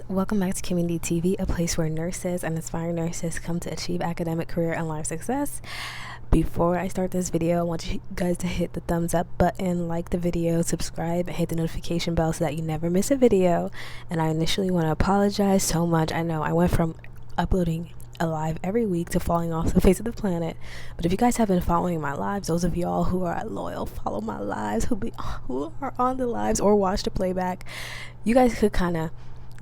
Welcome back to KimmyDTV, a place where nurses and aspiring nurses come to achieve academic, career, and life success. Before I start this video, I want you guys to hit the thumbs up button, like the video, subscribe, and hit the notification bell so that you never miss a video. And I initially want to apologize so much. I know I went from uploading a live every week to falling off the face of the planet, but if you guys have been following my lives, those of y'all who are loyal, follow my lives, who are on the lives or watch the playback, you guys could kind of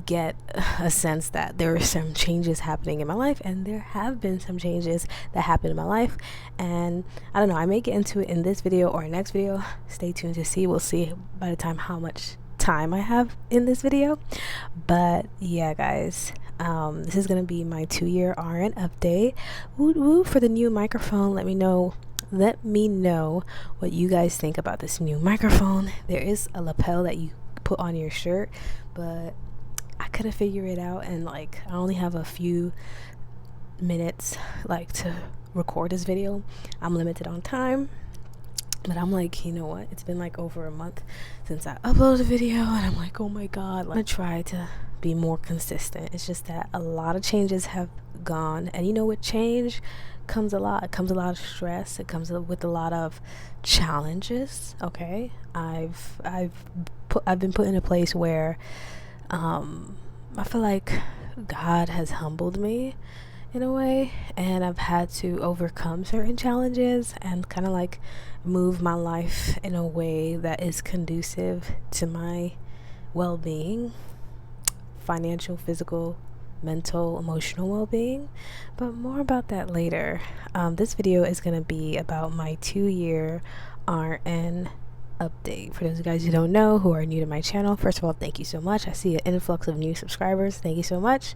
get a sense that there are some changes happening in my life, and there have been some changes that happened in my life. And I don't know, I may get into it in this video or next video. Stay tuned to see. We'll see by the time how much time I have in this video. But yeah, guys, this is gonna be my 2-year RN update. Woot woot for the new microphone. Let me know what you guys think about this new microphone. There is a lapel that you put on your shirt, but I couldn't figure it out, and like I only have a few minutes like to record this video. I'm limited on time, but I'm like, you know what, it's been like over a month since I uploaded a video, and I'm like, oh my god, I'm gonna try to be more consistent. It's just that a lot of changes have gone, and you know, with change comes a lot. It comes a lot of stress. It comes with a lot of challenges. Okay, I've been put in a place where I feel like God has humbled me in a way, and I've had to overcome certain challenges and kind of like move my life in a way that is conducive to my well-being, financial, physical, mental, emotional well-being. But more about that later. This video is going to be about my 2-year RN update. For those of you guys who don't know, who are new to my channel, first of all, thank you so much. I see an influx of new subscribers. Thank you so much.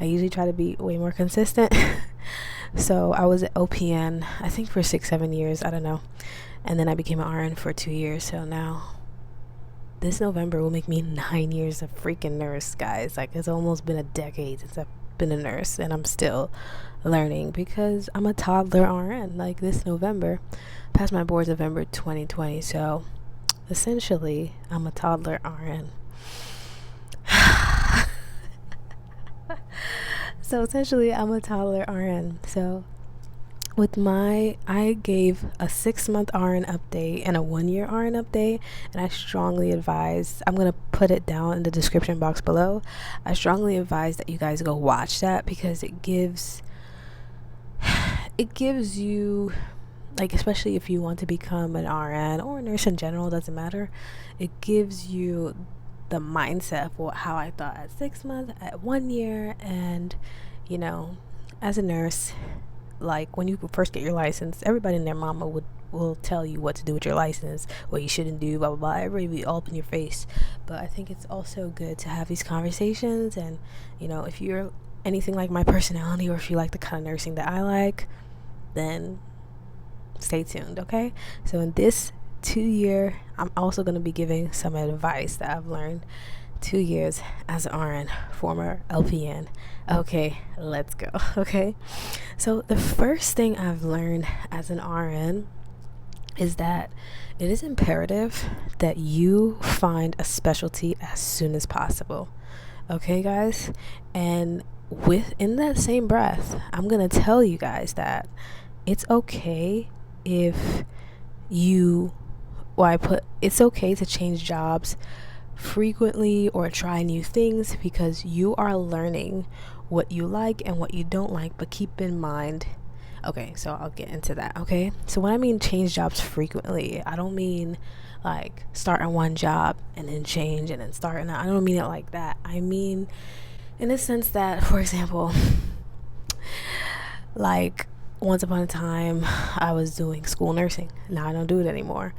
I usually try to be way more consistent. So I was at LPN I think for 6-7 years, I don't know, and then I became an RN for 2 years. So now this November will make me 9 years of freaking nurse, guys. Like, it's almost been a decade since I've been a nurse, and I'm still learning because I'm a toddler RN. Like, this November, passed my boards November 2020, so essentially I'm a toddler RN. So with I gave a 6-month RN update and a 1-year RN update, and I strongly advise, I'm going to put it down in the description box below. I strongly advise that you guys go watch that, because it gives you, like, especially if you want to become an RN or a nurse in general, doesn't matter, it gives you the mindset of how I thought at 6 months, at 1 year, and you know, as a nurse, like when you first get your license, everybody and their mama will tell you what to do with your license, what you shouldn't do, blah blah blah. Everybody will be all up in your face. But I think it's also good to have these conversations, and you know, if you're anything like my personality, or if you like the kind of nursing that I like, then stay tuned. Okay, so in this 2-year, I'm also going to be giving some advice that I've learned 2 years as an RN, former LPN. Okay, let's go. Okay, so the first thing I've learned as an RN is that it is imperative that you find a specialty as soon as possible. Okay, guys, and within that same breath, I'm gonna tell you guys that it's okay if it's okay to change jobs frequently or try new things, because you are learning what you like and what you don't like. But keep in mind, okay, so I'll get into that. Okay, so when I mean change jobs frequently, I don't mean like start on one job and then change and then start, and I don't mean it like that. I mean in the sense that, for example, like once upon a time I was doing school nursing. Now I don't do it anymore,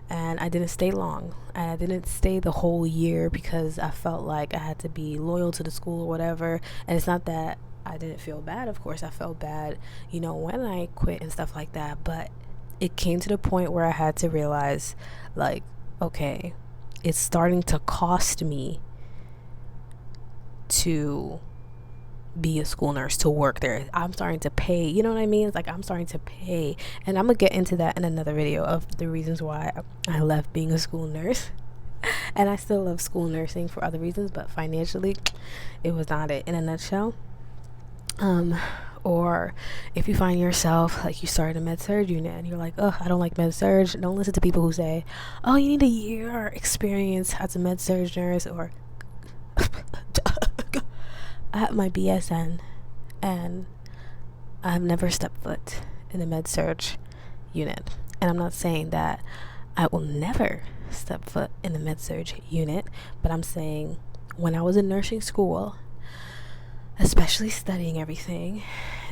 and I didn't stay long. I didn't stay the whole year because I felt like I had to be loyal to the school or whatever. And it's not that I didn't feel bad. Of course I felt bad, you know, when I quit and stuff like that, but it came to the point where I had to realize, like, okay, it's starting to cost me to be a school nurse, to work there. I'm starting to pay, you know what I mean? It's like I'm starting to pay, and I'm gonna get into that in another video of the reasons why I left being a school nurse. And I still love school nursing for other reasons, but financially, it was not it in a nutshell. Or if you find yourself like you started a med-surg unit and you're like, oh, I don't like med-surg, don't listen to people who say, oh, you need a year experience as a med-surg nurse. Or I have my BSN and I've never stepped foot in a med-surg unit. And I'm not saying that I will never step foot in a med-surg unit, but I'm saying when I was in nursing school, especially studying everything,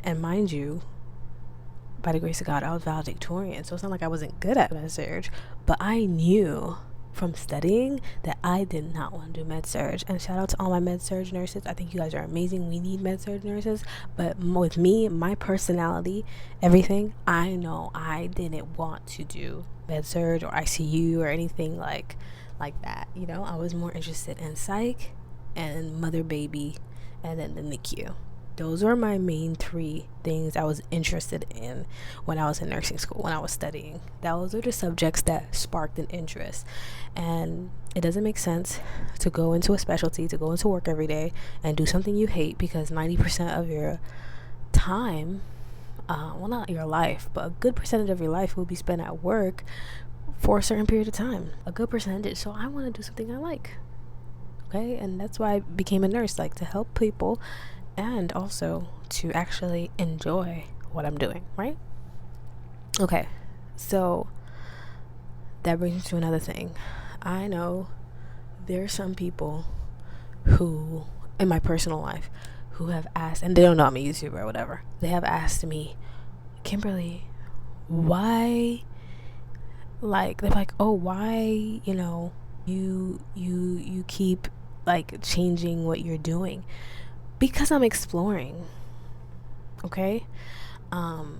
and mind you, by the grace of God, I was valedictorian, so it's not like I wasn't good at med-surg, but I knew from studying that I did not want to do med-surg. And shout out to all my med-surg nurses. I think you guys are amazing. We need med-surg nurses, but with me, my personality, everything, I know I didn't want to do med-surg or ICU or anything like that. You know, I was more interested in psych and mother baby and then the NICU. Those were my main 3 things I was interested in when I was in nursing school, when I was studying. Those are the subjects that sparked an interest. And it doesn't make sense to go into a specialty, to go into work every day and do something you hate, because 90% of your time, well, not your life, but a good percentage of your life will be spent at work for a certain period of time. A good percentage. So I want to do something I like. Okay? And that's why I became a nurse, like to help people and also to actually enjoy what I'm doing, right? Okay, so that brings me to another thing. I know there are some people who, in my personal life, who have asked, and they don't know I'm a YouTuber or whatever, they have asked me, Kimberly, why, like, they're like, oh, why, you know, you keep like changing what you're doing? Because I'm exploring. Okay? The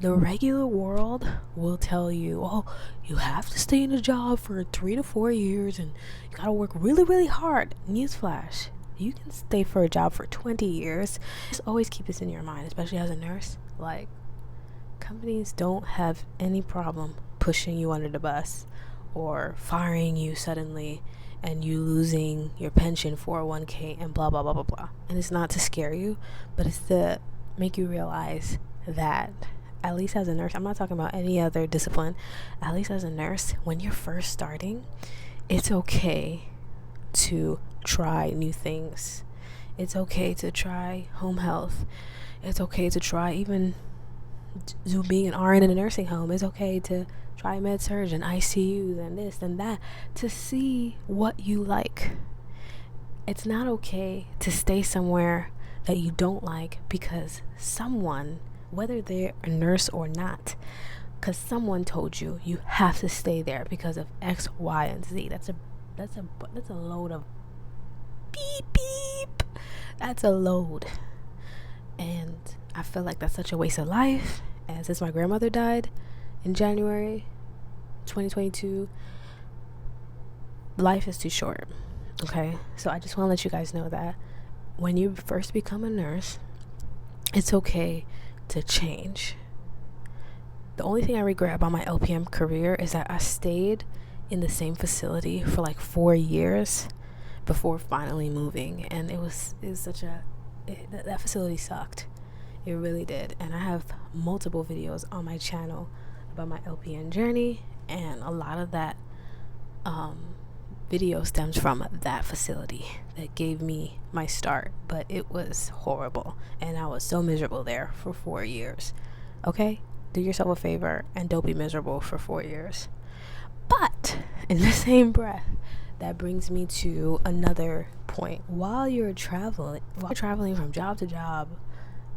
regular world will tell you, oh, you have to stay in a job for 3 to 4 years and you gotta work really, really hard. Newsflash, you can stay for a job for 20 years. Just always keep this in your mind, especially as a nurse. Like, companies don't have any problem pushing you under the bus or firing you suddenly and you losing your pension, 401k, and blah, blah, blah, blah, blah. And it's not to scare you, but it's to make you realize that, at least as a nurse, I'm not talking about any other discipline, at least as a nurse, when you're first starting, it's okay to try new things. It's okay to try home health. It's okay to try even being an RN in a nursing home. It's okay to try med-surg and ICUs and this and that to see what you like. It's not okay to stay somewhere that you don't like because someone, whether they're a nurse or not, because someone told you you have to stay there because of X, Y, and Z. That's a load of beep beep. That's a load. And I feel like that's such a waste of life. And since my grandmother died in January 2022, life is too short. Okay? So I just want to let you guys know that when you first become a nurse, it's okay to change. The only thing I regret about my LPN career is that I stayed in the same facility for like 4 years before finally moving, and that facility sucked. It really did. And I have multiple videos on my channel about my LPN journey, and a lot of that video stems from that facility that gave me my start. But it was horrible, and I was so miserable there for 4 years. Okay? Do yourself a favor and don't be miserable for 4 years. But in the same breath, that brings me to another point. While you're traveling from job to job,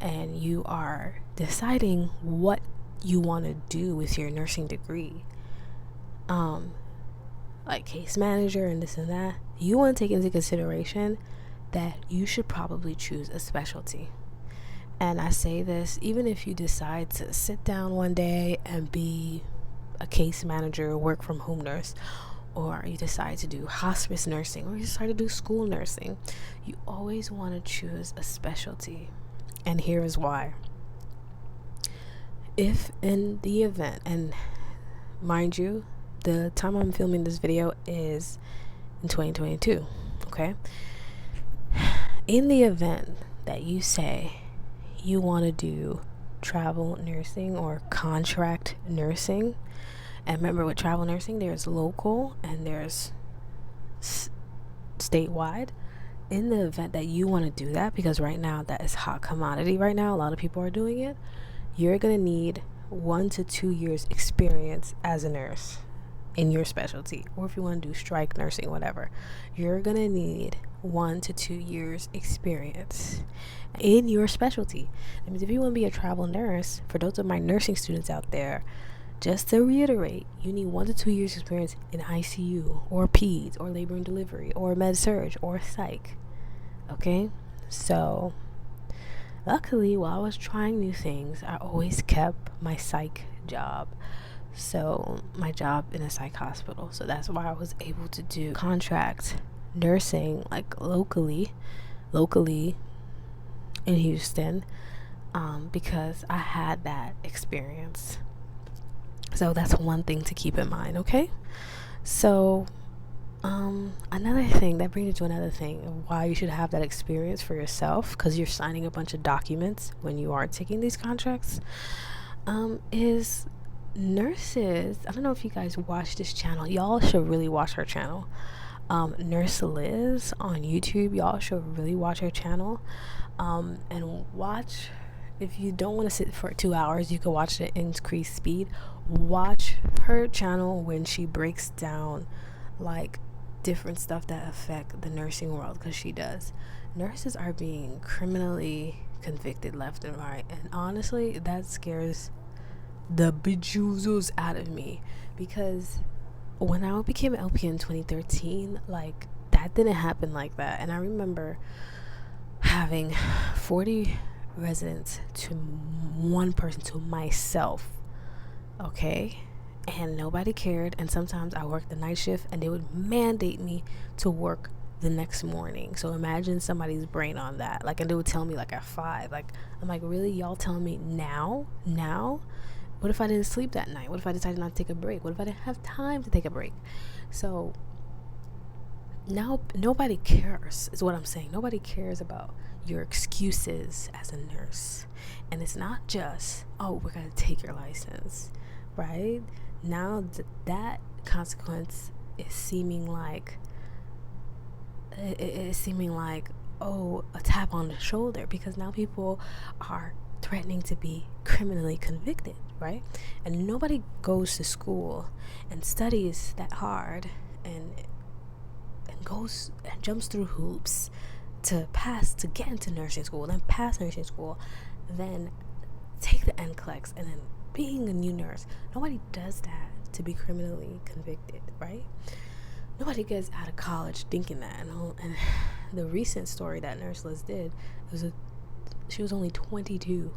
and you are deciding what you want to do with your nursing degree, like case manager and this and that, you want to take into consideration that you should probably choose a specialty. And I say this even if you decide to sit down one day and be a case manager, work from home nurse, or you decide to do hospice nursing, or you decide to do school nursing, you always want to choose a specialty. And here is why. If in the event, and mind you, the time I'm filming this video is in 2022. Okay, in the event that you say you want to do travel nursing or contract nursing, and remember, with travel nursing there's local and there's statewide. In the event that you want to do that, because right now that is hot commodity, right now a lot of people are doing it, you're gonna need 1 to 2 years experience as a nurse in your specialty. Or if you want to do strike nursing, whatever, you're gonna need 1 to 2 years experience in your specialty. That means if you want to be a travel nurse, for those of my nursing students out there, just to reiterate, you need 1 to 2 years experience in ICU or peds or labor and delivery or med surg or psych. Okay, so luckily while I was trying new things, I always kept my psych job. So my job in a psych hospital. So that's why I was able to do contract nursing like locally in Houston, because I had that experience. So that's one thing to keep in mind. Okay, so another thing that brings you to another thing of why you should have that experience for yourself, because you're signing a bunch of documents when you are taking these contracts, is nurses. I don't know if you guys watch this channel. Y'all should really watch her channel. Nurse Liz on YouTube. Y'all should really watch her channel, and watch. If you don't want to sit for 2 hours, you can watch it at increased speed. Watch her channel when she breaks down like different stuff that affect the nursing world, because she does. Nurses are being criminally convicted left and right, and honestly that scares the bejesus out of me, because when I became an LPN in 2013, like that didn't happen like that. And I remember having 40 residents to one person, to myself, okay, and nobody cared. And sometimes I worked the night shift and they would mandate me to work the next morning. So imagine somebody's brain on that, like, and they would tell me like at 5, like, I'm like, really, y'all telling me now? What if I didn't sleep that night? What if I decided not to take a break? What if I didn't have time to take a break? So now nobody cares, is what I'm saying. Nobody cares about your excuses as a nurse. And it's not just, oh, we're gonna take your license, right? Now that consequence is seeming like oh, a tap on the shoulder, because now people are threatening to be criminally convicted, right? And nobody goes to school and studies that hard and goes and jumps through hoops to get into nursing school, then pass nursing school, then take the NCLEX, and then being a new nurse. Nobody does that to be criminally convicted, right? Nobody gets out of college thinking that. And the recent story that Nurse Liz did, she was only 22.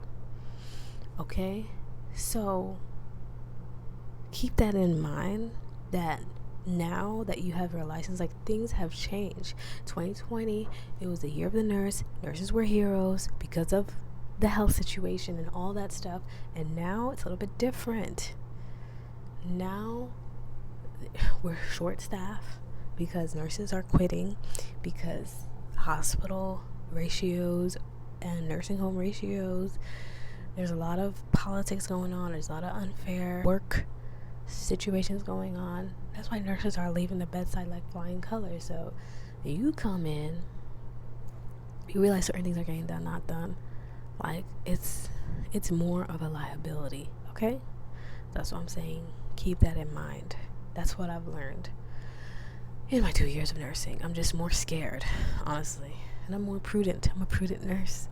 Okay, so keep that in mind, that now that you have your license, like, things have changed. 2020, it was the year of the nurse. Nurses were heroes because of the health situation and all that stuff. And now it's a little bit different. Now we're short staffed because nurses are quitting, because hospital ratios and nursing home ratios, there's a lot of politics going on. There's a lot of unfair work situations going on. That's why nurses are leaving the bedside like flying colors. So you come in, you realize certain things are getting done, not done. Like, it's more of a liability. Okay, that's what I'm saying. Keep that in mind. That's what I've learned in my 2 years of nursing. I'm just more scared, honestly, and I'm more prudent. I'm a prudent nurse,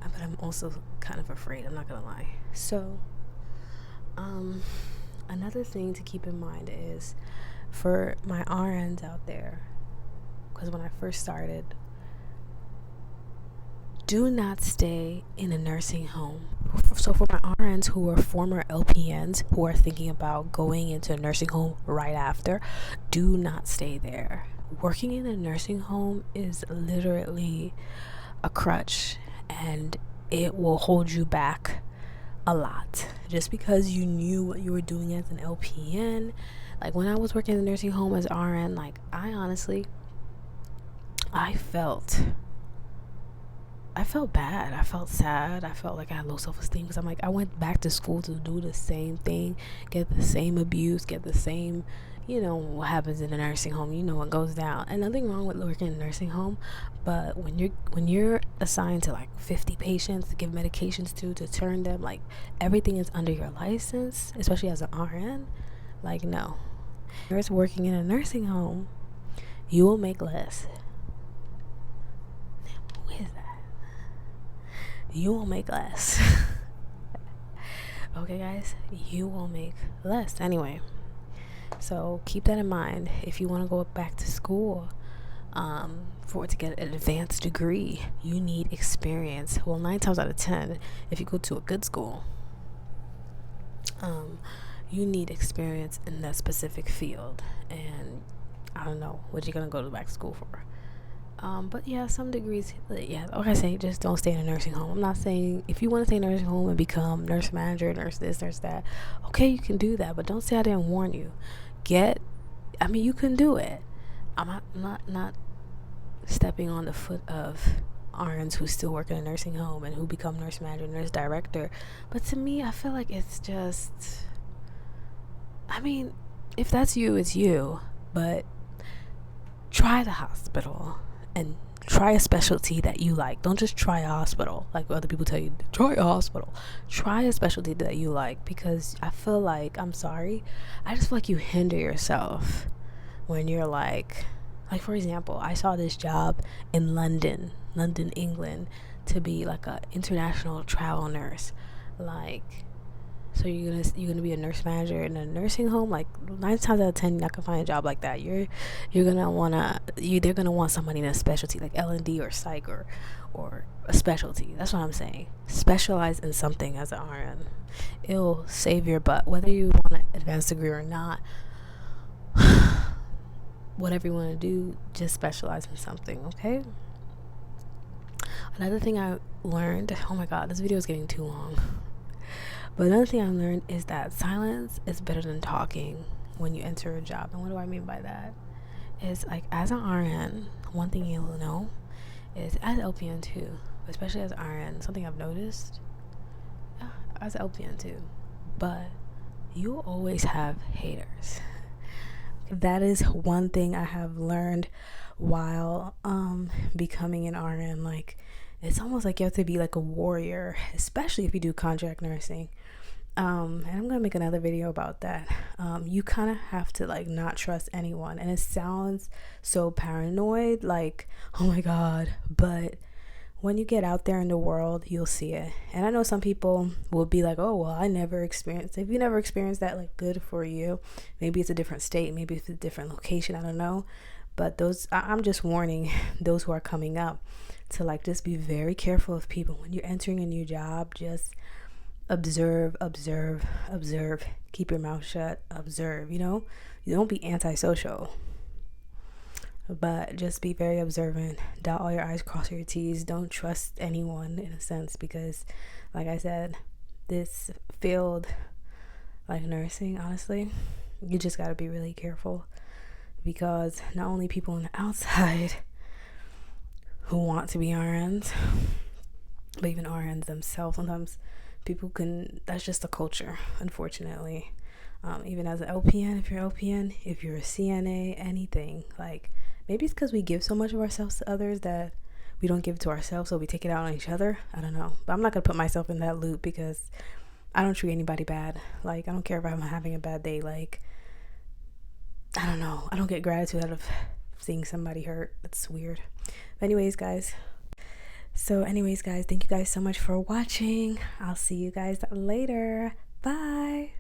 but I'm also kind of afraid, I'm not gonna lie. So another thing to keep in mind is, for my RNs out there, because when I first started, do not stay in a nursing home. So for my RNs who are former LPNs who are thinking about going into a nursing home right after, do not stay there. Working in a nursing home is literally a crutch, and it will hold you back a lot. Just because you knew what you were doing as an LPN, Like when I was working in the nursing home as RN, like I felt bad. I felt sad. I felt like I had low self-esteem because I'm like, I went back to school to do the same thing, get the same abuse, get the same, what happens in a nursing home, what goes down. And nothing wrong with working in a nursing home, but when you're assigned to like 50 patients to give medications to turn them, like everything is under your license, especially as an RN. Like, no. You're working in a nursing home, you will make less. What is that? You will make less. Okay, guys, you will make less. Anyway, so keep that in mind. If you want to go back to school to get an advanced degree, you need experience. Well, 9 times out of 10, if you go to a good school, you need experience in that specific field. And I don't know what you're gonna go to back to school for. But yeah, some degrees, yeah, like I say, just don't stay in a nursing home. I'm not saying if you want to stay in a nursing home and become nurse manager, nurse this, nurse that, okay, you can do that, but don't say I didn't warn you. You can do it. I'm not stepping on the foot of RNs who still work in a nursing home and who become nurse manager, nurse director. But to me, I feel like it's just, if that's you, it's you, but try the hospital and try a specialty that you like. Don't just try a hospital like other people tell you, try a hospital. Try a specialty that you like, because I feel like, I just feel like you hinder yourself when you're like for example, I saw this job in London, England, to be like a international travel nurse. Like, so you're gonna be a nurse manager in a nursing home. Like 9 times out of 10, you're not gonna find a job like that. They're gonna want somebody in a specialty like L&D or psych or a specialty. That's what I'm saying. Specialize in something as an RN. It'll save your butt, whether you want an advanced degree or not. Whatever you want to do, just specialize in something, okay? Another thing I learned, oh my god, this video is getting too long. But another thing I learned is that silence is better than talking when you enter a job. And what do I mean by that? Is like, as an RN, one thing you'll know is, as LPN too, especially as RN, something I've noticed, as LPN too, but you always have haters. That is one thing I have learned while becoming an RN. Like, it's almost like you have to be like a warrior, especially if you do contract nursing. And I'm gonna make another video about that. You kind of have to like not trust anyone, and it sounds so paranoid, like, oh my god, but when you get out there in the world, you'll see it. And I know some people will be like, oh, well, I never experienced. If you never experienced that, like, good for you. Maybe it's a different state, maybe it's a different location, I don't know. But I'm just warning those who are coming up to like just be very careful of people. When you're entering a new job, just observe. Keep your mouth shut, observe, You don't be antisocial, but just be very observant. Dot all your I's, cross your T's. Don't trust anyone in a sense, because like I said, this field, like nursing, honestly, you just got to be really careful, because not only people on the outside who want to be RNs, but even RNs themselves, sometimes that's just the culture, unfortunately. Even as an LPN, if you're LPN, if you're a CNA, anything, like, maybe it's because we give so much of ourselves to others that we don't give it to ourselves, so we take it out on each other. I don't know, but I'm not gonna put myself in that loop, because I don't treat anybody bad. Like, I don't care if I'm having a bad day. Like, I don't know, I don't get gratitude out of seeing somebody hurt. It's weird. But anyways, guys, thank you guys so much for watching. I'll see you guys later. Bye.